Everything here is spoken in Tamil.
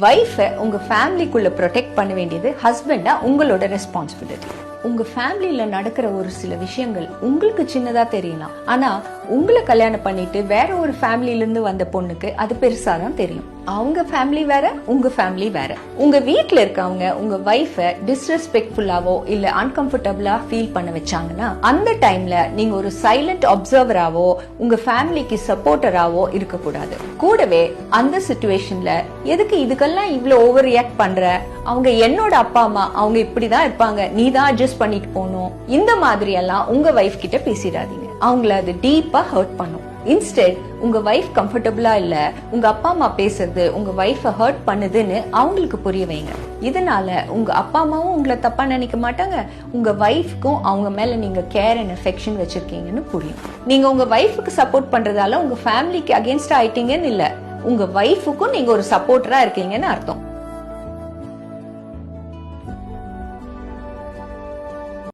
வைஃபை உங்க ஃபேமிலிக்குள்ள ப்ரொடெக்ட் பண்ண வேண்டியது ஹஸ்பண்டா உங்களோட ரெஸ்பான்சிபிலிட்டி. உங்க ஃபேமிலியில நடக்கிற ஒரு சில விஷயங்கள் உங்களுக்கு சின்னதா தெரியலாம், ஆனா உங்களை கல்யாணம் பண்ணிட்டு வேற ஒரு ஃபேமிலில இருந்து வந்த பொண்ணுக்கு அது பெருசா தான் தெரியும். அவங்க ஃபேமிலி வேற, உங்க ஃபேமிலி வேற. உங்க வீட்ல இருக்கவங்க உங்க வைஃபை டிஸ்ரெஸ்பெக்ட்ஃபுல்லாவோ இல்ல அன்கம்ஃபர்டபுளா ஃபீல் பண்ண வச்சாங்கன்னா அந்த டைம்ல நீங்க ஒரு சைலண்ட் அப்சர்வராவோ உங்க ஃபேமிலிக்கு சப்போர்ட்டராவோ இருக்கக்கூடாது. கூடவே அந்த சிச்சுவேஷன்ல எதுக்கு இதுக்கெல்லாம் இவ்வளவு ஓவர் ரியாக்ட் பண்ற, அவங்க என்னோட அப்பா அம்மா, அவங்க இப்படிதான் இருப்பாங்க, நீ தான் அட்ஜஸ்ட் பண்ணிட்டு போகணும், இந்த மாதிரி எல்லாம் உங்க வைஃப் கிட்ட பேசிடாதீங்க. அவங்கள அது டீப்பா ஹர்ட் பண்ணும். இன்ஸ்டெட் உங்க வைஃப் கம்ஃபர்டபுளா இல்ல, உங்க அப்பா அம்மா பேசுறது உங்க வைஃபை ஹர்ட் பண்ணுதுன்னு அவங்களுக்கு புரிய வைங்க. இதனால உங்க அப்பா அம்மாவும் உங்களை தப்பா நினைக்க மாட்டாங்க, உங்க வைஃப்க்கும் அவங்க மேல நீங்க கேர் அண்ட் அஃபெக்ஷன் வச்சிருக்கீங்கன்னு புரியும். நீங்க உங்க வைஃபுக்கு சப்போர்ட் பண்றதால உங்க ஃபேமிலிக்கு அகேன்ஸ்டா ஆயிட்டீங்கன்னு இல்ல, உங்க வைஃபுக்கும் நீங்க ஒரு சப்போர்ட்டரா இருக்கீங்கன்னு அர்த்தம்.